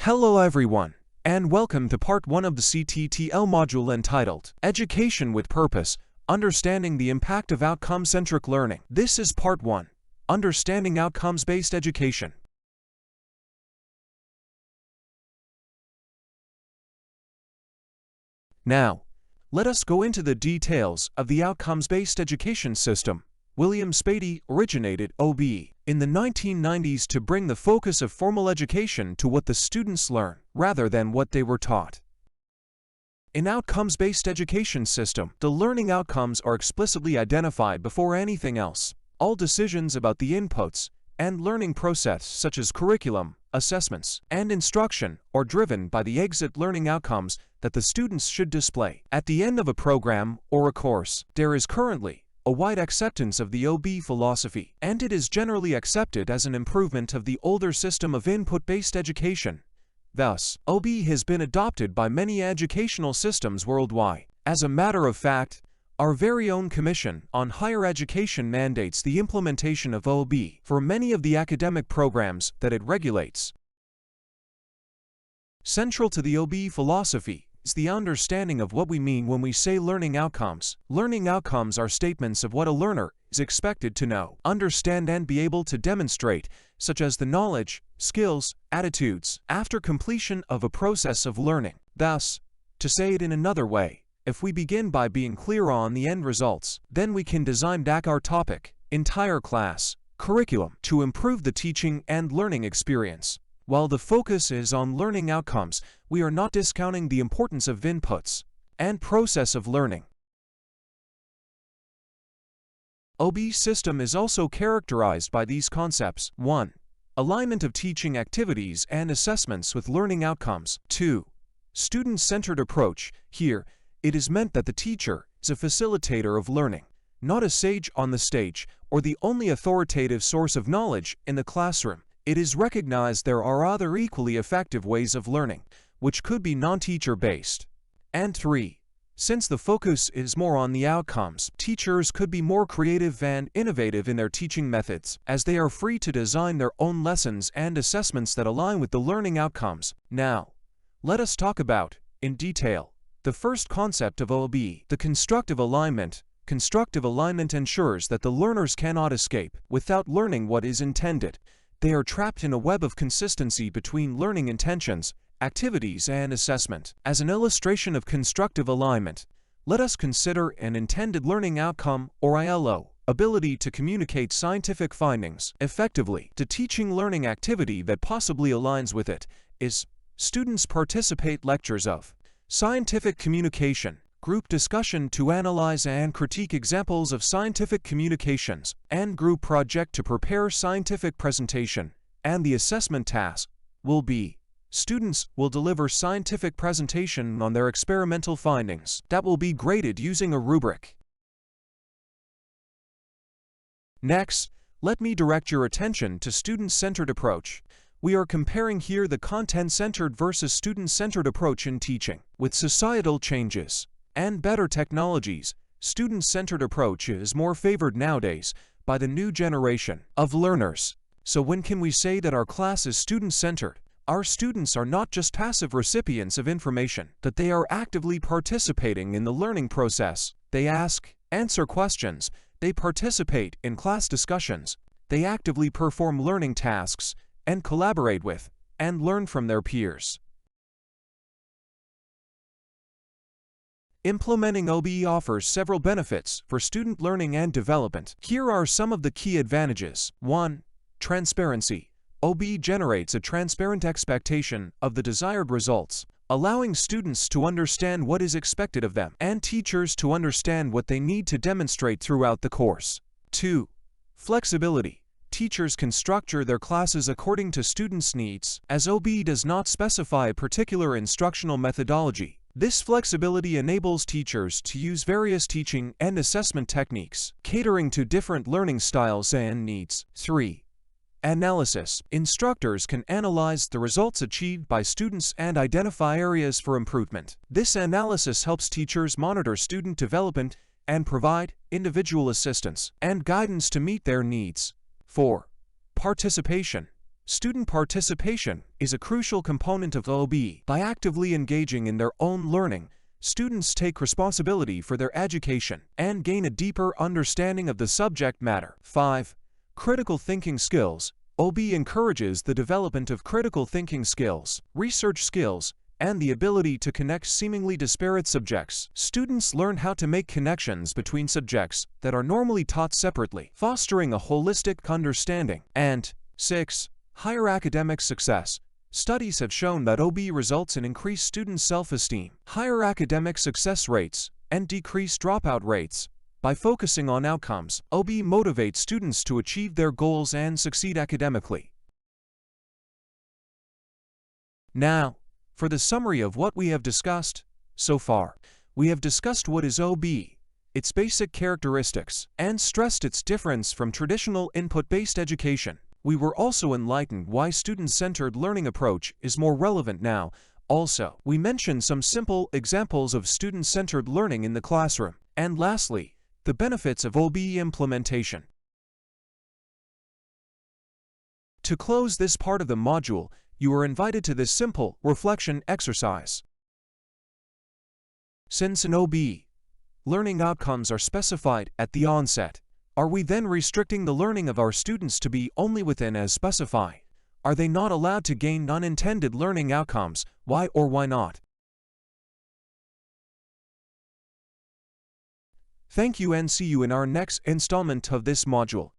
Hello everyone, and welcome to part 1 of the CTTL module entitled Education with Purpose, Understanding the Impact of Outcome-Centric Learning. This is part 1, Understanding Outcomes-Based Education. Now, let us go into the details of the outcomes-based education system. William Spady originated OBE in the 1990s to bring the focus of formal education to what the students learn, rather than what they were taught. In outcomes-based education system, the learning outcomes are explicitly identified before anything else. All decisions about the inputs and learning process, such as curriculum, assessments, and instruction, are driven by the exit learning outcomes that the students should display. At the end of a program or a course, there is currently a wide acceptance of the OBE philosophy, and it is generally accepted as an improvement of the older system of input-based education. Thus, OBE has been adopted by many educational systems worldwide. As a matter of fact, our very own Commission on Higher Education mandates the implementation of OBE for many of the academic programs that it regulates. Central to the OBE philosophy is the understanding of what we mean when we say learning outcomes. Learning outcomes are statements of what a learner is expected to know, understand, and be able to demonstrate, such as the knowledge, skills, attitudes, after completion of a process of learning. Thus, to say it in another way, if we begin by being clear on the end results, then we can design our topic, entire class, curriculum to improve the teaching and learning experience. While the focus is on learning outcomes, we are not discounting the importance of inputs and process of learning. OBE system is also characterized by these concepts. 1. Alignment of teaching activities and assessments with learning outcomes. 2. Student-centered approach. Here, it is meant that the teacher is a facilitator of learning, not a sage on the stage or the only authoritative source of knowledge in the classroom. It is recognized there are other equally effective ways of learning, which could be non-teacher based. And 3. Since the focus is more on the outcomes, teachers could be more creative and innovative in their teaching methods, as they are free to design their own lessons and assessments that align with the learning outcomes. Now, let us talk about, in detail, the first concept of OBE, the constructive alignment. Constructive alignment ensures that the learners cannot escape without learning what is intended. They are trapped in a web of consistency between learning intentions, activities, and assessment. As an illustration of constructive alignment, let us consider an intended learning outcome, or ILO, ability to communicate scientific findings effectively. The teaching learning activity that possibly aligns with it is students participate lectures of scientific communication, group discussion to analyze and critique examples of scientific communications, and group project to prepare scientific presentation. And the assessment task will be, students will deliver scientific presentation on their experimental findings that will be graded using a rubric. Next, let me direct your attention to student-centered approach. We are comparing here the content-centered versus student-centered approach in teaching. With societal changes and better technologies, student-centered approach is more favored nowadays by the new generation of learners. So when can we say that our class is student-centered? Our students are not just passive recipients of information, that they are actively participating in the learning process. They ask, answer questions, they participate in class discussions, they actively perform learning tasks, and collaborate with, and learn from their peers. Implementing OBE offers several benefits for student learning and development. Here are some of the key advantages. 1. Transparency. OBE generates a transparent expectation of the desired results, allowing students to understand what is expected of them and teachers to understand what they need to demonstrate throughout the course. 2. Flexibility. Teachers can structure their classes according to students' needs, as OBE does not specify a particular instructional methodology. This flexibility enables teachers to use various teaching and assessment techniques, catering to different learning styles and needs. 3. Analysis. Instructors can analyze the results achieved by students and identify areas for improvement. This analysis helps teachers monitor student development and provide individual assistance and guidance to meet their needs. 4. Participation. Student participation is a crucial component of OBE. By actively engaging in their own learning, students take responsibility for their education and gain a deeper understanding of the subject matter. 5. Critical thinking skills. OBE encourages the development of critical thinking skills, research skills, and the ability to connect seemingly disparate subjects. Students learn how to make connections between subjects that are normally taught separately, fostering a holistic understanding. And 6. Higher academic success. Studies have shown that OBE results in increased student self-esteem, higher academic success rates, and decreased dropout rates. By focusing on outcomes, OBE motivates students to achieve their goals and succeed academically. Now, for the summary of what we have discussed so far, we have discussed what is OBE, its basic characteristics, and stressed its difference from traditional input-based education. We were also enlightened why student-centered learning approach is more relevant now. Also, we mentioned some simple examples of student-centered learning in the classroom. And lastly, the benefits of OBE implementation. To close this part of the module, you are invited to this simple reflection exercise. Since in OBE, learning outcomes are specified at the onset, are we then restricting the learning of our students to be only within as specified? Are they not allowed to gain unintended learning outcomes? Why or why not? Thank you and see you in our next installment of this module.